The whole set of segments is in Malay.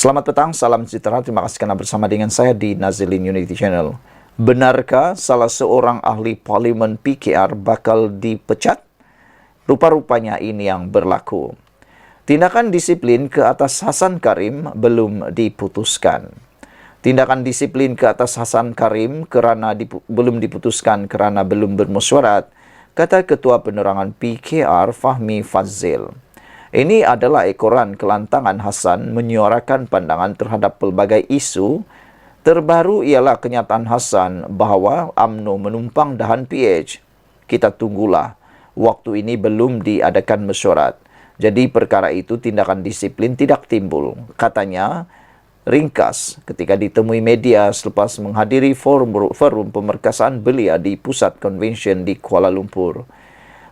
Selamat petang, salam sejahtera. Terima kasih karena bersama dengan saya di Nazilin Unity Channel. Benarkah salah seorang ahli parlimen PKR bakal dipecat? Rupa-rupanya ini yang berlaku. Tindakan disiplin ke atas Hasan Karim belum diputuskan. Tindakan disiplin ke atas Hasan Karim belum diputuskan kerana belum bermesyuarat, kata Ketua Penerangan PKR Fahmi Fadzil. Ini adalah ekoran kelantangan Hasan menyuarakan pandangan terhadap pelbagai isu. Terbaru ialah kenyataan Hasan bahawa UMNO menumpang dahan PH. Kita tunggulah. Waktu ini belum diadakan mesyuarat. Jadi perkara itu tindakan disiplin tidak timbul. Katanya, ringkas ketika ditemui media selepas menghadiri forum pemerkasaan belia di Pusat Convention di Kuala Lumpur.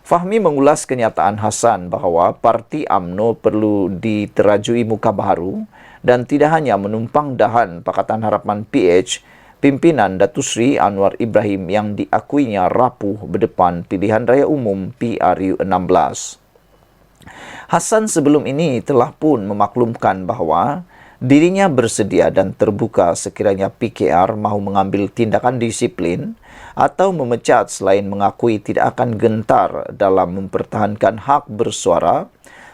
Fahmi mengulas kenyataan Hasan bahawa parti UMNO perlu diterajui muka baharu dan tidak hanya menumpang dahan Pakatan Harapan PH, pimpinan Datuk Seri Anwar Ibrahim yang diakuinya rapuh berdepan pilihan raya umum PRU 16. Hasan sebelum ini telah pun memaklumkan bahawa dirinya bersedia dan terbuka sekiranya PKR mahu mengambil tindakan disiplin atau memecat selain mengakui tidak akan gentar dalam mempertahankan hak bersuara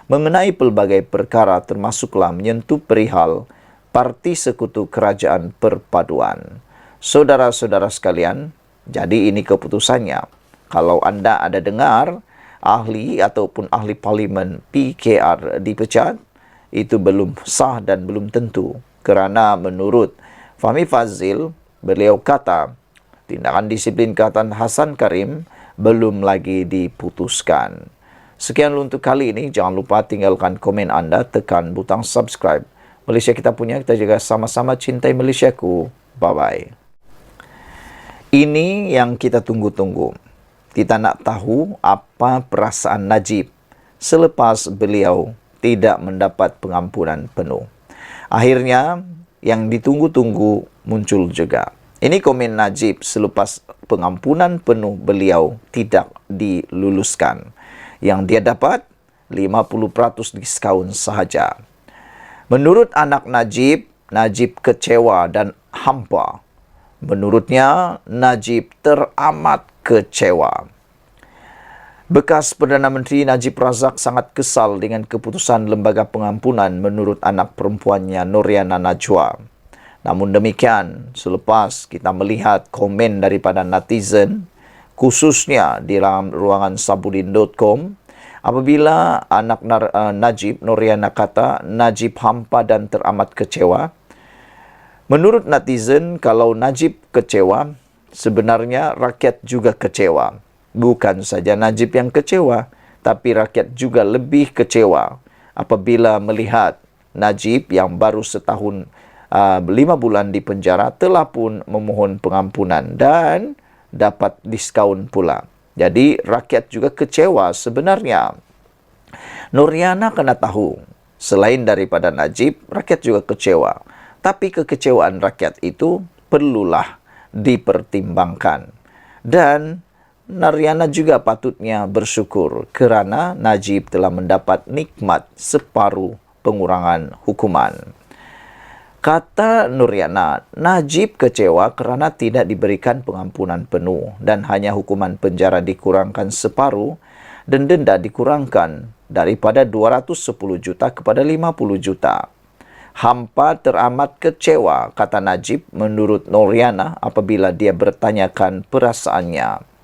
mengenai pelbagai perkara termasuklah menyentuh perihal Parti Sekutu Kerajaan Perpaduan. Saudara-saudara sekalian, jadi ini keputusannya. Kalau anda ada dengar ahli ataupun ahli parlimen PKR dipecat, itu belum sah dan belum tentu. Kerana menurut Fahmi Fadzil, beliau kata, tindakan disiplin ke atas Hasan Karim belum lagi diputuskan. Sekian untuk kali ini. Jangan lupa tinggalkan komen anda, tekan butang subscribe. Malaysia kita punya, kita juga sama-sama cintai Malaysiaku. Bye-bye. Ini yang kita tunggu-tunggu. Kita nak tahu apa perasaan Najib selepas beliau tidak mendapat pengampunan penuh. Akhirnya, yang ditunggu-tunggu muncul juga. Ini komen Najib selepas pengampunan penuh beliau tidak diluluskan. Yang dia dapat 50% diskaun sahaja. Menurut anak Najib, Najib kecewa dan hampa. Menurutnya, Najib teramat kecewa. Bekas Perdana Menteri Najib Razak sangat kesal dengan keputusan Lembaga Pengampunan menurut anak perempuannya Noriana Najwa. Namun demikian, selepas kita melihat komen daripada netizen, khususnya di dalam ruangan sabudin.com, apabila anak Najib, Noriana kata, Najib hampa dan teramat kecewa. Menurut netizen, kalau Najib kecewa, sebenarnya rakyat juga kecewa. Bukan saja Najib yang kecewa, tapi rakyat juga lebih kecewa apabila melihat Najib yang baru setahun 5 bulan di penjara telah pun memohon pengampunan dan dapat diskaun pula. Jadi rakyat juga kecewa sebenarnya. Noriana kena tahu, selain daripada Najib, rakyat juga kecewa. Tapi kekecewaan rakyat itu perlulah dipertimbangkan. Dan Noriana juga patutnya bersyukur kerana Najib telah mendapat nikmat separuh pengurangan hukuman. Kata Noriana, Najib kecewa kerana tidak diberikan pengampunan penuh dan hanya hukuman penjara dikurangkan separuh dan denda dikurangkan daripada 210 juta kepada 50 juta. Hampa teramat kecewa, kata Najib menurut Noriana apabila dia bertanyakan perasaannya.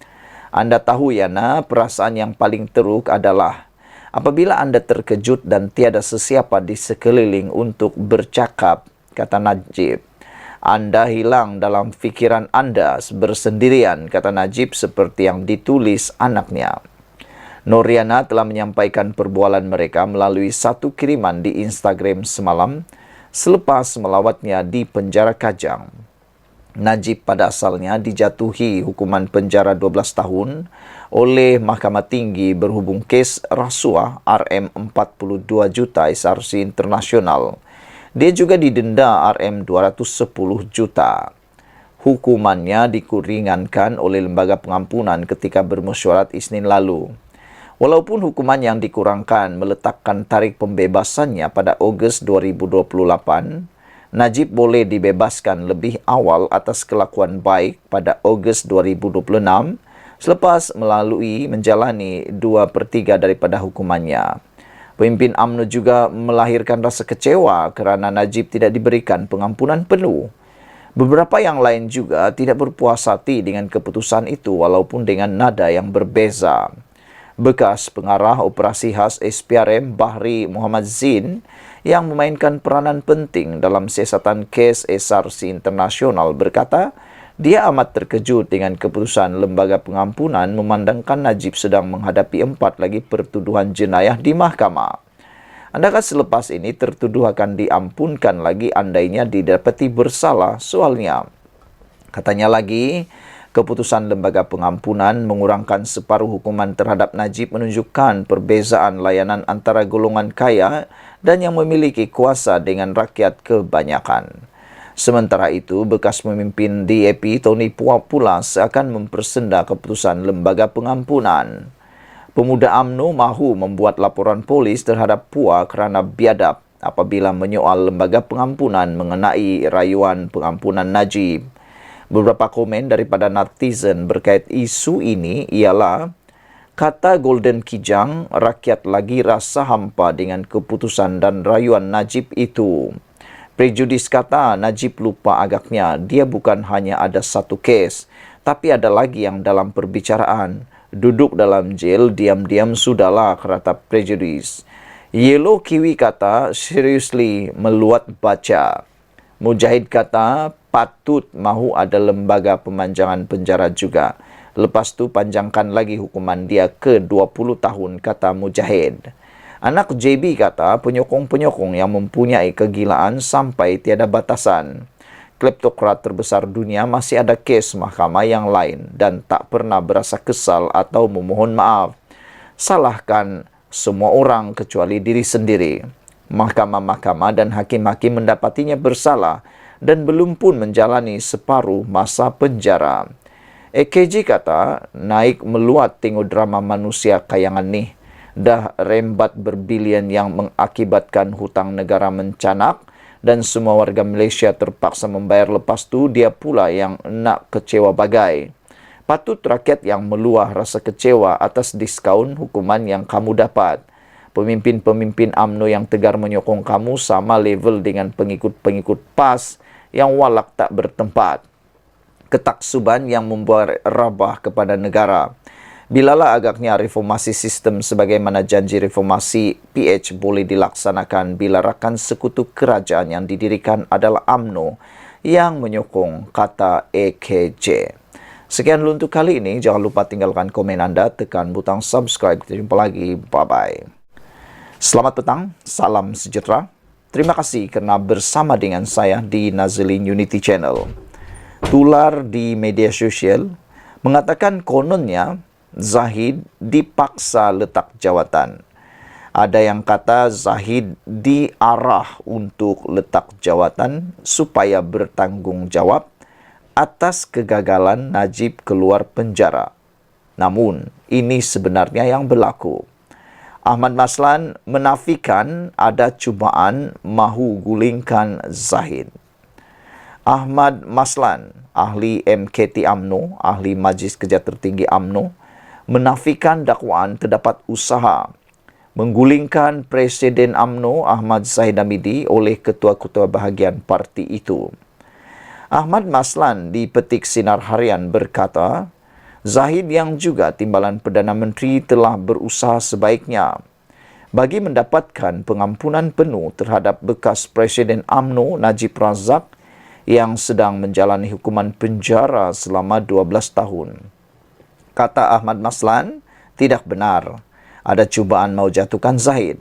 Anda tahu Yana, perasaan yang paling teruk adalah apabila anda terkejut dan tiada sesiapa di sekeliling untuk bercakap, kata Najib. Anda hilang dalam fikiran anda bersendirian, kata Najib seperti yang ditulis anaknya. Noriana telah menyampaikan perbualan mereka melalui satu kiriman di Instagram semalam selepas melawatnya di penjara Kajang. Najib pada asalnya dijatuhi hukuman penjara 12 tahun oleh Mahkamah Tinggi berhubung kes rasuah RM42 juta SRC Internasional. Dia juga didenda RM210 juta. Hukumannya dikuringankan oleh Lembaga Pengampunan ketika bermesyuarat Isnin lalu. Walaupun hukuman yang dikurangkan meletakkan tarikh pembebasannya pada Ogos 2028, Najib boleh dibebaskan lebih awal atas kelakuan baik pada Ogos 2026 selepas melalui menjalani 2/3 daripada hukumannya. Pemimpin UMNO juga melahirkan rasa kecewa kerana Najib tidak diberikan pengampunan penuh. Beberapa yang lain juga tidak berpuas hati dengan keputusan itu walaupun dengan nada yang berbeza. Bekas pengarah operasi khas SPRM Bahri Muhammad Zin yang memainkan peranan penting dalam siasatan kes SRC Internasional berkata, dia amat terkejut dengan keputusan Lembaga Pengampunan memandangkan Najib sedang menghadapi 4 lagi pertuduhan jenayah di mahkamah. Adakah selepas ini tertuduh akan diampunkan lagi andainya didapati bersalah? Soalnya, katanya lagi, keputusan Lembaga Pengampunan mengurangkan separuh hukuman terhadap Najib menunjukkan perbezaan layanan antara golongan kaya dan yang memiliki kuasa dengan rakyat kebanyakan. Sementara itu, bekas pemimpin DAP Tony Pua pula seakan mempersenda keputusan Lembaga Pengampunan. Pemuda UMNO mahu membuat laporan polis terhadap Pua kerana biadab apabila menyoal Lembaga Pengampunan mengenai rayuan pengampunan Najib. Beberapa komen daripada netizen berkait isu ini ialah, kata Golden Kijang, rakyat lagi rasa hampa dengan keputusan dan rayuan Najib itu. Prejudis kata Najib lupa agaknya dia bukan hanya ada satu kes, tapi ada lagi yang dalam perbicaraan. Duduk dalam jail, diam-diam sudahlah, kata prejudis. Yellow Kiwi kata, seriously meluat baca. Mujahid kata, patut mahu ada lembaga pemanjangan penjara juga. Lepas tu panjangkan lagi hukuman dia ke 20 tahun, kata Mujahid. Anak JB kata, penyokong-penyokong yang mempunyai kegilaan sampai tiada batasan. Kleptokrat terbesar dunia masih ada kes mahkamah yang lain dan tak pernah berasa kesal atau memohon maaf. Salahkan semua orang kecuali diri sendiri. Mahkamah-mahkamah dan hakim-hakim mendapatinya bersalah dan belum pun menjalani separuh masa penjara. EKJ kata, naik meluat tengok drama manusia kayangan ni. Dah rembat berbilion yang mengakibatkan hutang negara mencanak dan semua warga Malaysia terpaksa membayar, lepas tu dia pula yang nak kecewa bagai. Patut rakyat yang meluah rasa kecewa atas diskaun hukuman yang kamu dapat. Pemimpin-pemimpin UMNO yang tegar menyokong kamu sama level dengan pengikut-pengikut PAS yang walak tak bertempat. Ketaksuban yang membuat rabah kepada negara. Bilalah agaknya reformasi sistem sebagaimana janji reformasi PH boleh dilaksanakan bila rakan sekutu kerajaan yang didirikan adalah UMNO yang menyokong, kata EKJ. Sekian dulu untuk kali ini. Jangan lupa tinggalkan komen anda, tekan butang subscribe. Kita jumpa lagi. Bye-bye. Selamat petang, salam sejahtera. Terima kasih kerana bersama dengan saya di Nazlin Unity Channel. Tular di media sosial mengatakan kononnya Zahid dipaksa letak jawatan. Ada yang kata Zahid diarah untuk letak jawatan supaya bertanggungjawab atas kegagalan Najib keluar penjara. Namun, ini sebenarnya yang berlaku. Ahmad Maslan menafikan ada cubaan mahu gulingkan Zahid. Ahmad Maslan, ahli MKT UMNO, ahli Majlis Kerja Tertinggi UMNO, menafikan dakwaan terdapat usaha menggulingkan Presiden UMNO Ahmad Zahid Hamidi oleh ketua-ketua bahagian parti itu. Ahmad Maslan di Petik Sinar Harian berkata, Zahid yang juga timbalan Perdana Menteri telah berusaha sebaiknya bagi mendapatkan pengampunan penuh terhadap bekas Presiden UMNO Najib Razak yang sedang menjalani hukuman penjara selama 12 tahun. Kata Ahmad Maslan, tidak benar. Ada cubaan mau jatuhkan Zahid.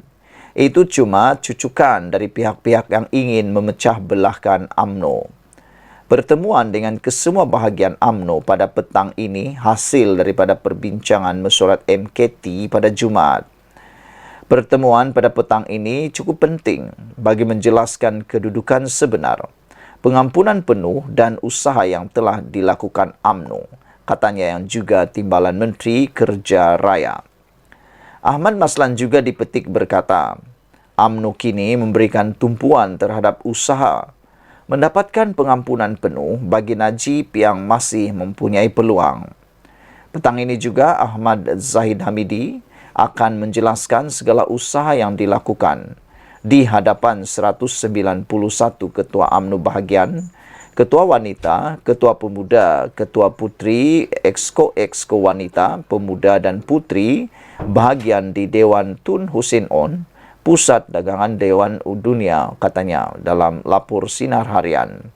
Itu cuma cucukan dari pihak-pihak yang ingin memecah belahkan UMNO. Pertemuan dengan kesemua bahagian UMNO pada petang ini hasil daripada perbincangan mesyuarat MKT pada Jumaat. Pertemuan pada petang ini cukup penting bagi menjelaskan kedudukan sebenar, pengampunan penuh dan usaha yang telah dilakukan UMNO, katanya yang juga timbalan Menteri Kerja Raya. Ahmad Maslan juga dipetik berkata, UMNO kini memberikan tumpuan terhadap usaha mendapatkan pengampunan penuh bagi Najib yang masih mempunyai peluang. Petang ini juga Ahmad Zahid Hamidi akan menjelaskan segala usaha yang dilakukan di hadapan 191 ketua UMNO bahagian, ketua wanita, ketua pemuda, ketua putri, exco wanita, pemuda dan putri bahagian di Dewan Tun Hussein On, Pusat Dagangan Dewan Dunia, katanya dalam lapor Sinar Harian.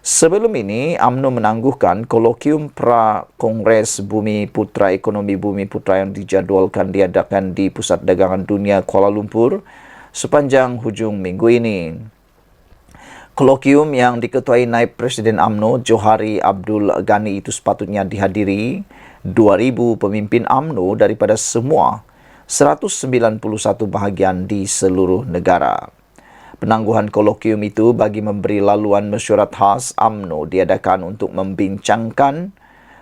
Sebelum ini, UMNO menangguhkan kolokium pra-Kongres Bumi Putra Ekonomi Bumi Putra yang dijadualkan diadakan di Pusat Dagangan Dunia Kuala Lumpur sepanjang hujung minggu ini. Kolokium yang diketuai Naib Presiden UMNO Johari Abdul Ghani itu sepatutnya dihadiri 2,000 pemimpin UMNO daripada semua 191 bahagian di seluruh negara. Penangguhan kolokium itu bagi memberi laluan mesyuarat khas UMNO diadakan untuk membincangkan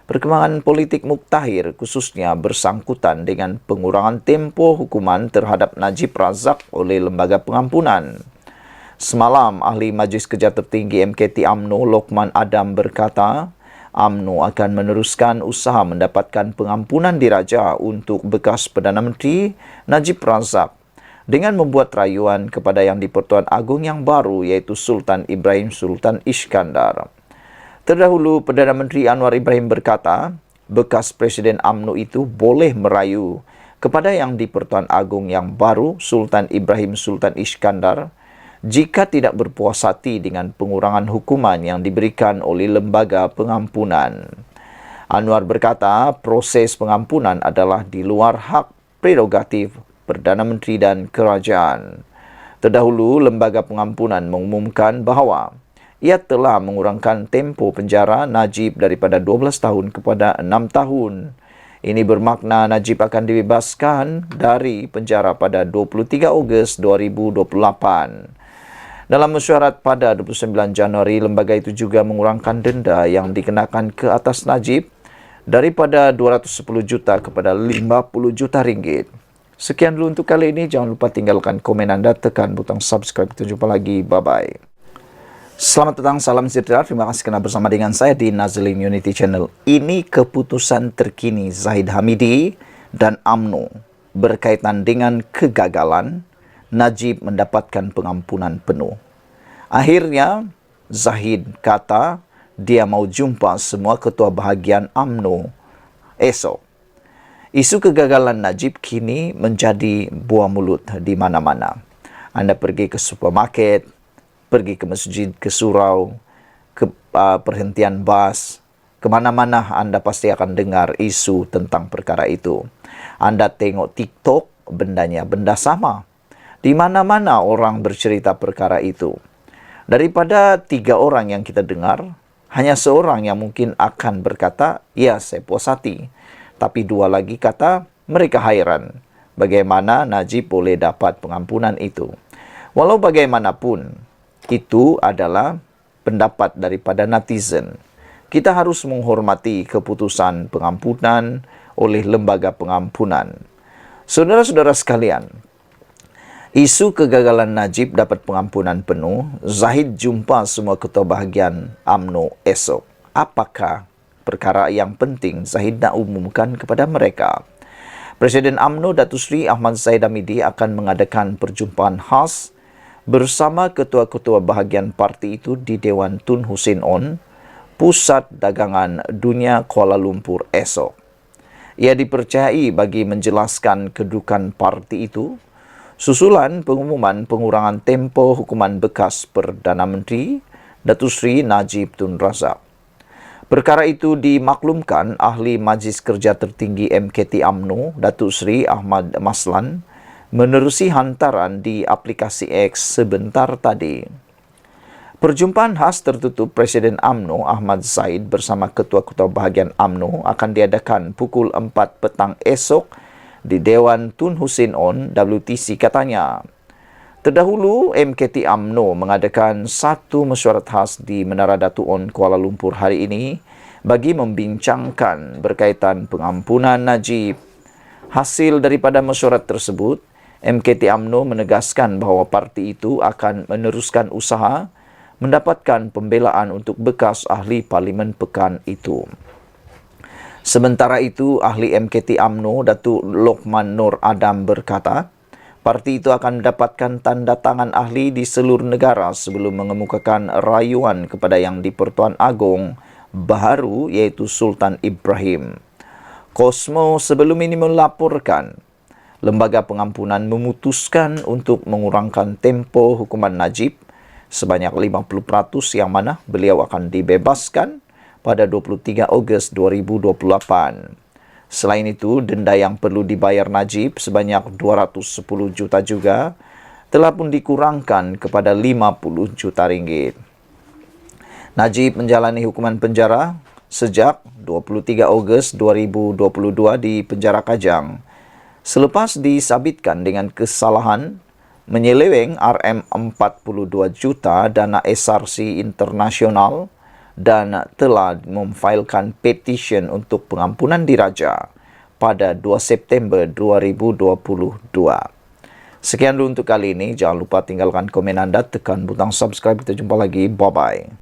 perkembangan politik muktahir khususnya bersangkutan dengan pengurangan tempoh hukuman terhadap Najib Razak oleh Lembaga Pengampunan. Semalam, Ahli Majlis Kerja Tertinggi MKT UMNO Lokman Adam berkata, UMNO akan meneruskan usaha mendapatkan pengampunan diraja untuk bekas Perdana Menteri Najib Razak dengan membuat rayuan kepada Yang di-Pertuan Agong yang baru iaitu Sultan Ibrahim Sultan Iskandar. Terdahulu, Perdana Menteri Anwar Ibrahim berkata, bekas Presiden UMNO itu boleh merayu kepada Yang di-Pertuan Agong yang baru Sultan Ibrahim Sultan Iskandar jika tidak berpuas hati dengan pengurangan hukuman yang diberikan oleh Lembaga Pengampunan. Anwar berkata, proses pengampunan adalah di luar hak prerogatif Perdana Menteri dan Kerajaan. Terdahulu, Lembaga Pengampunan mengumumkan bahawa ia telah mengurangkan tempoh penjara Najib daripada 12 tahun kepada 6 tahun. Ini bermakna Najib akan dibebaskan dari penjara pada 23 Ogos 2028. Dalam mesyuarat pada 29 Januari, lembaga itu juga mengurangkan denda yang dikenakan ke atas Najib daripada 210 juta kepada 50 juta ringgit. Sekian dulu untuk kali ini. Jangan lupa tinggalkan komen anda, tekan butang subscribe. Kita jumpa lagi. Bye-bye. Selamat datang, salam sejahtera. Terima kasih kerana bersama dengan saya di Nazlin Unity Channel. Ini keputusan terkini Zahid Hamidi dan UMNO berkaitan dengan kegagalan Najib mendapatkan pengampunan penuh. Akhirnya, Zahid kata dia mau jumpa semua ketua bahagian UMNO esok. Isu kegagalan Najib kini menjadi buah mulut di mana-mana. Anda pergi ke supermarket, pergi ke masjid, ke surau, ke perhentian bas, kemana-mana anda pasti akan dengar isu tentang perkara itu. Anda tengok TikTok, bendanya benda sama. Di mana-mana orang bercerita perkara itu. Daripada 3 orang yang kita dengar, hanya seorang yang mungkin akan berkata, ya saya puas hati. Tapi 2 lagi kata, mereka hairan bagaimana Najib boleh dapat pengampunan itu. Walau bagaimanapun, itu adalah pendapat daripada netizen. Kita harus menghormati keputusan pengampunan oleh Lembaga Pengampunan. Saudara-saudara sekalian, isu kegagalan Najib dapat pengampunan penuh, Zahid jumpa semua ketua bahagian UMNO esok. Apakah perkara yang penting Zahid nak umumkan kepada mereka? Presiden UMNO Datuk Seri Ahmad Zahid Hamidi akan mengadakan perjumpaan khas bersama ketua-ketua bahagian parti itu di Dewan Tun Hussein On, Pusat Dagangan Dunia Kuala Lumpur esok. Ia dipercayai bagi menjelaskan kedudukan parti itu susulan pengumuman pengurangan tempoh hukuman bekas Perdana Menteri Datuk Seri Najib Tun Razak. Perkara itu dimaklumkan Ahli Majlis Kerja Tertinggi MKT UMNO Datuk Seri Ahmad Maslan menerusi hantaran di aplikasi X sebentar tadi. Perjumpaan khas tertutup Presiden UMNO Ahmad Zahid bersama ketua-ketua bahagian UMNO akan diadakan pukul 4 petang esok di Dewan Tun Hussein On, WTC katanya. Terdahulu, MKT UMNO mengadakan satu mesyuarat khas di Menara Datu On, Kuala Lumpur hari ini bagi membincangkan berkaitan pengampunan Najib. Hasil daripada mesyuarat tersebut, MKT UMNO menegaskan bahawa parti itu akan meneruskan usaha mendapatkan pembelaan untuk bekas ahli parlimen pekan itu. Sementara itu, ahli MKT UMNO Datuk Lokman Nur Adam berkata, parti itu akan mendapatkan tanda tangan ahli di seluruh negara sebelum mengemukakan rayuan kepada Yang di-Pertuan Agong baharu iaitu Sultan Ibrahim. Kosmo sebelum ini melaporkan, Lembaga Pengampunan memutuskan untuk mengurangkan tempoh hukuman Najib sebanyak 50% yang mana beliau akan dibebaskan pada 23 Ogos 2028. Selain itu, denda yang perlu dibayar Najib sebanyak 210 juta juga telah pun dikurangkan kepada 50 juta ringgit. Najib menjalani hukuman penjara sejak 23 Ogos 2022 di penjara Kajang selepas disabitkan dengan kesalahan menyeleweng RM42 juta dana SRC internasional dan telah memfailkan petisyen untuk pengampunan diraja pada 2 September 2022. Sekian dulu untuk kali ini. Jangan lupa tinggalkan komen anda, tekan butang subscribe. Kita jumpa lagi. Bye-bye.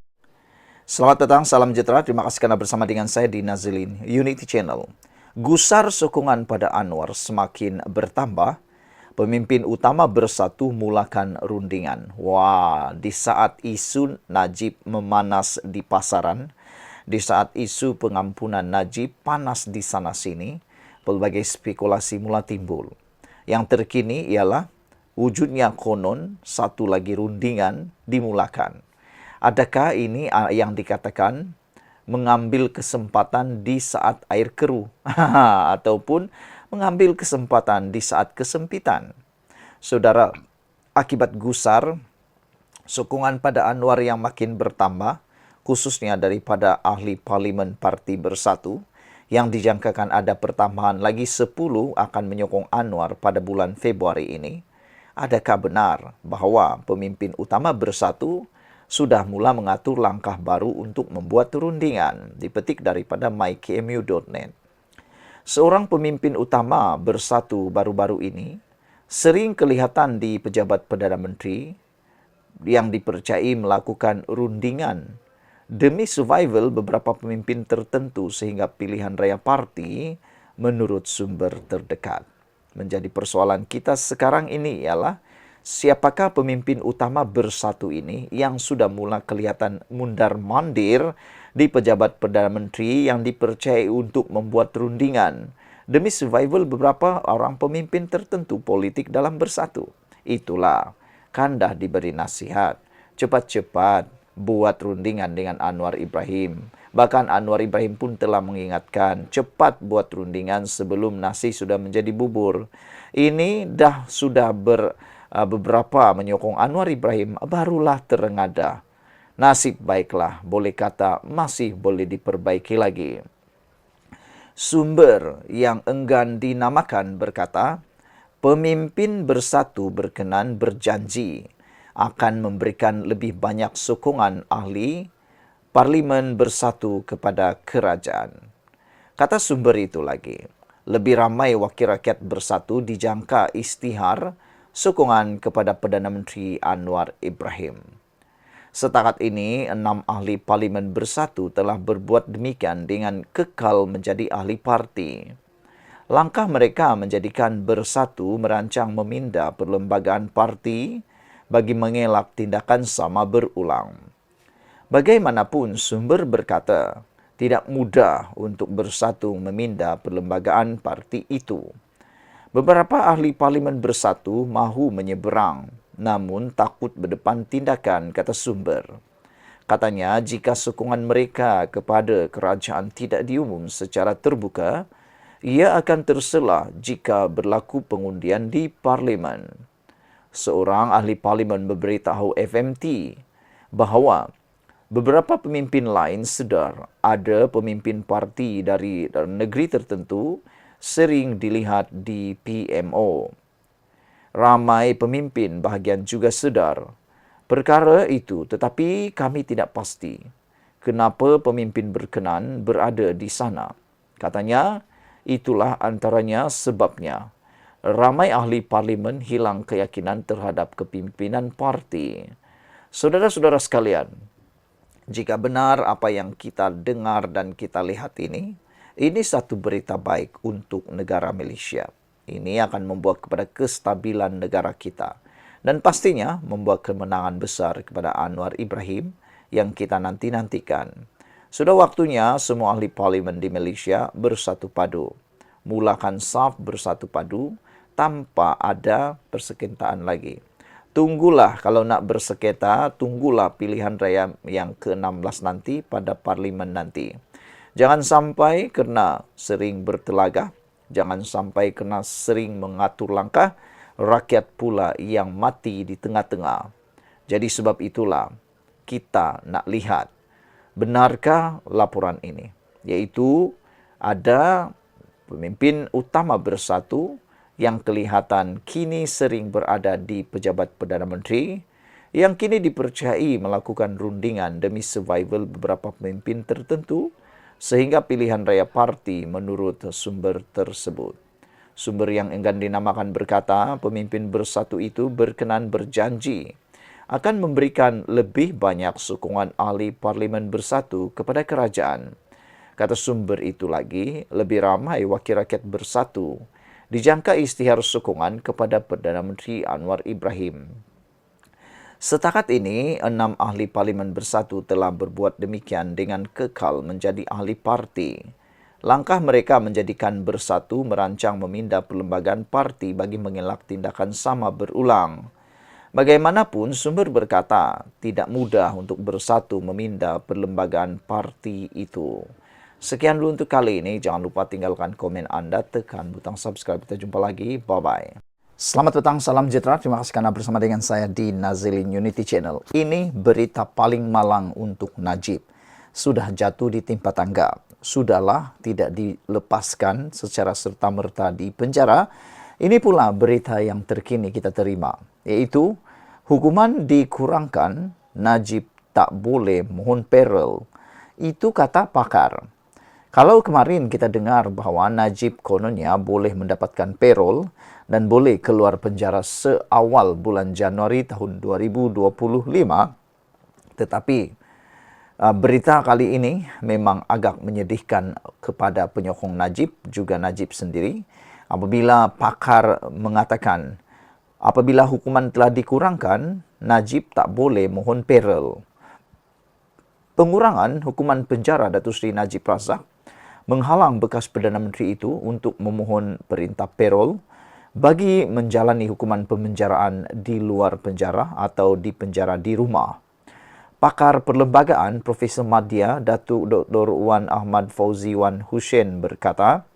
Selamat datang, salam sejahtera. Terima kasih kerana bersama dengan saya di Nazilin Unity Channel. Gusar sokongan pada Anwar semakin bertambah. Pemimpin utama bersatu mulakan rundingan. Wah, di saat isu Najib memanas di pasaran, di saat isu pengampunan Najib panas di sana-sini, pelbagai spekulasi mula timbul. Yang terkini ialah wujudnya konon satu lagi rundingan dimulakan. Adakah ini yang dikatakan mengambil kesempatan di saat air keruh ataupun mengambil kesempatan di saat kesempitan? Saudara, akibat gusar sokongan pada Anwar yang makin bertambah, khususnya daripada ahli parlimen Parti Bersatu, yang dijangkakan ada pertambahan lagi 10 akan menyokong Anwar pada bulan Februari ini. Adakah benar bahawa pemimpin utama Bersatu sudah mula mengatur langkah baru untuk membuat rundingan? Dipetik daripada mykmu.net. Seorang pemimpin utama Bersatu baru-baru ini sering kelihatan di pejabat Perdana Menteri yang dipercayai melakukan rundingan demi survival beberapa pemimpin tertentu sehingga pilihan raya parti menurut sumber terdekat. Menjadi persoalan kita sekarang ini ialah siapakah pemimpin utama Bersatu ini yang sudah mula kelihatan mundar-mandir di pejabat Perdana Menteri yang dipercayai untuk membuat rundingan demi survival beberapa orang pemimpin tertentu politik dalam Bersatu. Itulah, kandah diberi nasihat, cepat-cepat buat rundingan dengan Anwar Ibrahim. Bahkan Anwar Ibrahim pun telah mengingatkan, cepat buat rundingan sebelum nasi sudah menjadi bubur. Ini dah sudah beberapa menyokong Anwar Ibrahim, barulah terengada. Nasib baiklah, boleh kata masih boleh diperbaiki lagi. Sumber yang enggan dinamakan berkata, pemimpin Bersatu berkenan berjanji akan memberikan lebih banyak sokongan ahli Parlimen Bersatu kepada kerajaan. Kata sumber itu lagi, lebih ramai wakil rakyat Bersatu dijangka istihar sokongan kepada Perdana Menteri Anwar Ibrahim. Setakat ini, 6 ahli Parlimen Bersatu telah berbuat demikian dengan kekal menjadi ahli parti. Langkah mereka menjadikan Bersatu merancang meminda perlembagaan parti bagi mengelak tindakan sama berulang. Bagaimanapun, sumber berkata, tidak mudah untuk Bersatu meminda perlembagaan parti itu. Beberapa ahli Parlimen Bersatu mahu menyeberang, namun takut berdepan tindakan, kata sumber. Katanya, jika sokongan mereka kepada kerajaan tidak diumum secara terbuka, ia akan terselah jika berlaku pengundian di Parlimen. Seorang ahli Parlimen memberitahu FMT bahawa beberapa pemimpin lain sedar ada pemimpin parti dari negeri tertentu sering dilihat di PMO. Ramai pemimpin bahagian juga sedar perkara itu, tetapi kami tidak pasti kenapa pemimpin berkenan berada di sana. Katanya, Itulah antaranya sebabnya ramai ahli parlimen hilang keyakinan terhadap kepimpinan parti. Saudara-saudara sekalian, jika benar apa yang kita dengar dan kita lihat ini satu berita baik untuk negara Malaysia. Ini akan membuat kepada kestabilan negara kita. Dan pastinya membuat kemenangan besar kepada Anwar Ibrahim yang kita nanti-nantikan. Sudah waktunya semua ahli parlimen di Malaysia bersatu padu. Mulakan saf bersatu padu tanpa ada persekongkolan lagi. Tunggulah kalau nak bersengketa, tunggulah pilihan raya yang ke-16 nanti pada parlimen nanti. Jangan sampai kena sering bertelagah, jangan sampai kena sering mengatur langkah, rakyat pula yang mati di tengah-tengah. Jadi sebab itulah kita nak lihat benarkah laporan ini, yaitu ada pemimpin utama bersatu yang kelihatan kini sering berada di pejabat Perdana Menteri, yang kini dipercayai melakukan rundingan demi survival beberapa pemimpin tertentu, sehingga pilihan raya parti menurut sumber tersebut. Sumber yang enggan dinamakan berkata, pemimpin bersatu itu berkenan berjanji akan memberikan lebih banyak sokongan ahli parlimen bersatu kepada kerajaan. Kata sumber itu lagi, lebih ramai wakil rakyat bersatu dijangka isytihar sokongan kepada Perdana Menteri Anwar Ibrahim. Setakat ini, 6 ahli parlimen bersatu telah berbuat demikian dengan kekal menjadi ahli parti. Langkah mereka menjadikan bersatu merancang memindah perlembagaan parti bagi mengelak tindakan sama berulang. Bagaimanapun, sumber berkata tidak mudah untuk bersatu memindah perlembagaan parti itu. Sekian dulu untuk kali ini. Jangan lupa tinggalkan komen anda, tekan butang subscribe. Kita jumpa lagi. Bye-bye. Selamat petang, salam sejahtera. Terima kasih karena bersama dengan saya di Nazilin Unity Channel. Ini berita paling malang untuk Najib. Sudah jatuh di timpa tangga. Sudahlah tidak dilepaskan secara serta-merta di penjara. Ini pula berita yang terkini kita terima, yaitu hukuman dikurangkan, Najib tak boleh mohon parol. Itu kata pakar. Kalau kemarin kita dengar bahawa Najib kononnya boleh mendapatkan parol dan boleh keluar penjara seawal bulan Januari tahun 2025, tetapi berita kali ini memang agak menyedihkan kepada penyokong Najib, juga Najib sendiri. Apabila pakar mengatakan, apabila hukuman telah dikurangkan, Najib tak boleh mohon parol. Pengurangan hukuman penjara Datuk Seri Najib Razak menghalang bekas Perdana Menteri itu untuk memohon perintah parol bagi menjalani hukuman pemenjaraan di luar penjara atau di penjara di rumah. Pakar perlembagaan Profesor Madya Datuk Dr. Wan Ahmad Fauzi Wan Hussein berkata,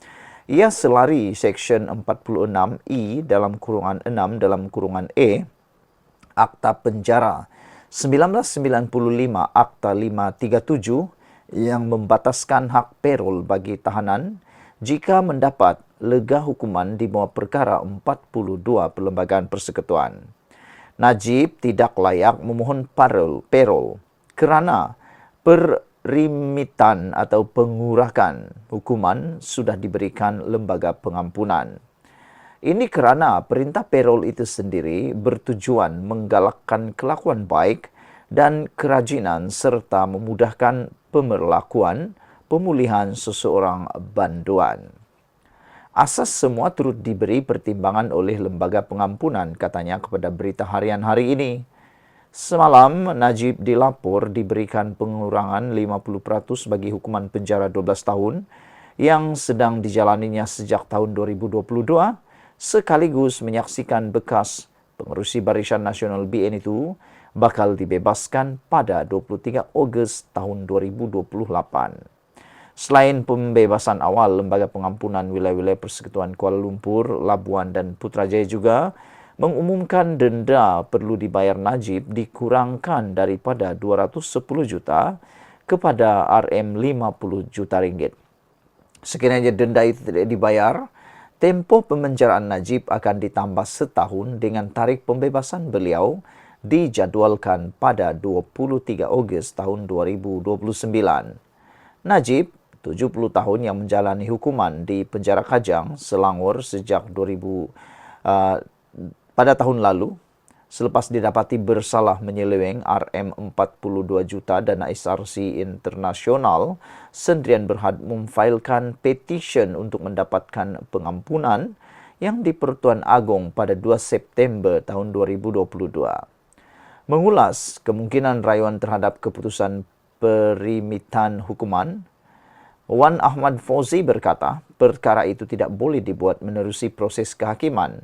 ia selari Seksyen 46E dalam kurungan 6 dalam kurungan E, Akta Penjara 1995 Akta 537 yang membataskan hak parol bagi tahanan jika mendapat lega hukuman di bawah perkara 42 Perlembagaan Persekutuan. Najib tidak layak memohon parol kerana perimitan atau pengurahan hukuman sudah diberikan lembaga pengampunan. Ini kerana perintah parol itu sendiri bertujuan menggalakkan kelakuan baik dan kerajinan serta memudahkan pemerlakuan pemulihan seseorang banduan. Asas semua turut diberi pertimbangan oleh lembaga pengampunan, katanya kepada Berita Harian hari ini. Semalam, Najib dilapor diberikan pengurangan 50% bagi hukuman penjara 12 tahun yang sedang dijalaninya sejak tahun 2022, sekaligus menyaksikan bekas pengerusi Barisan Nasional BN itu bakal dibebaskan pada 23 Ogos tahun 2028. Selain pembebasan awal, Lembaga Pengampunan Wilayah-Wilayah Persekutuan Kuala Lumpur, Labuan dan Putrajaya juga mengumumkan denda perlu dibayar Najib dikurangkan daripada 210 juta kepada RM50 juta ringgit. Sekiranya denda itu tidak dibayar, tempoh pemenjaraan Najib akan ditambah setahun dengan tarikh pembebasan beliau dijadualkan pada 23 Ogos tahun 2029. Najib 70 tahun yang menjalani hukuman di penjara Kajang, Selangor sejak pada tahun lalu selepas didapati bersalah menyeleweng Rm42 juta dana SRC internasional. Sendirian Berhad memfailkan petisyen untuk mendapatkan pengampunan yang di Pertuan Agong pada 2 September tahun 2022. Mengulas kemungkinan rayuan terhadap keputusan perimitan hukuman, Wan Ahmad Fauzi berkata, perkara itu tidak boleh dibuat menerusi proses kehakiman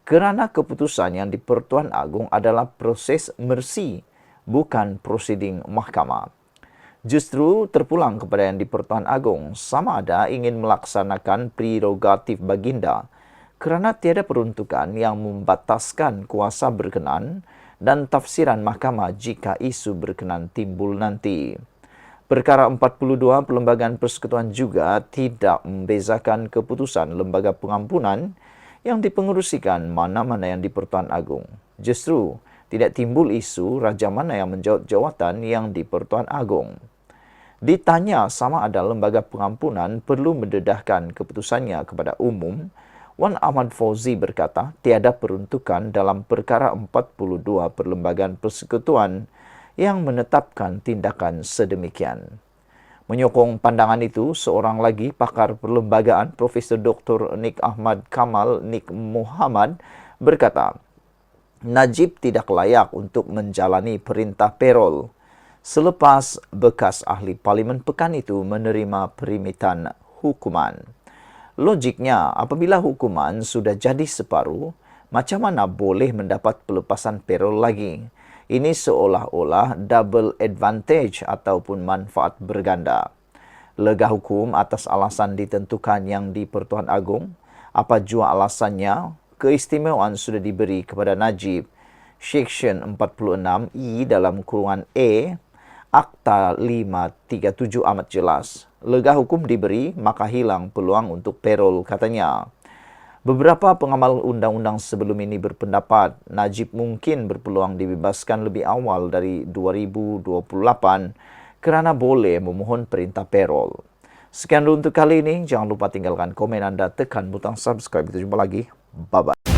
kerana keputusan yang di Pertuan Agong adalah proses mersi, bukan prosiding mahkamah. Justru terpulang kepada yang di Pertuan Agong sama ada ingin melaksanakan prerogatif baginda kerana tiada peruntukan yang membataskan kuasa berkenan dan tafsiran mahkamah jika isu berkenan timbul nanti. Perkara 42 Perlembagaan Persekutuan juga tidak membezakan keputusan lembaga pengampunan yang dipengerusikan mana-mana yang di Pertuan Agong. Justru tidak timbul isu raja mana yang menjawat jawatan yang di Pertuan Agong. Ditanya sama ada lembaga pengampunan perlu mendedahkan keputusannya kepada umum, Wan Ahmad Fauzi berkata tiada peruntukan dalam perkara 42 Perlembagaan Persekutuan yang menetapkan tindakan sedemikian. Menyokong pandangan itu, seorang lagi pakar perlembagaan Profesor Dr. Nik Ahmad Kamal Nik Muhammad berkata, Najib tidak layak untuk menjalani perintah parol selepas bekas ahli Parlimen Pekan itu menerima perimitan hukuman. Logiknya, apabila hukuman sudah jadi separuh, macam mana boleh mendapat pelepasan parol lagi? Ini seolah-olah double advantage ataupun manfaat berganda. Lega hukum atas alasan ditentukan yang di Pertuan Agong, apa jua alasannya, keistimewaan sudah diberi kepada Najib. Seksyen 46I dalam kurungan E, Akta 537 amat jelas. Lega hukum diberi, maka hilang peluang untuk parol, katanya. Beberapa pengamal undang-undang sebelum ini berpendapat Najib mungkin berpeluang dibebaskan lebih awal dari 2028 kerana boleh memohon perintah parol. Sekian dulu untuk kali ini. Jangan lupa tinggalkan komen anda, tekan butang subscribe. Kita jumpa lagi. Bye-bye.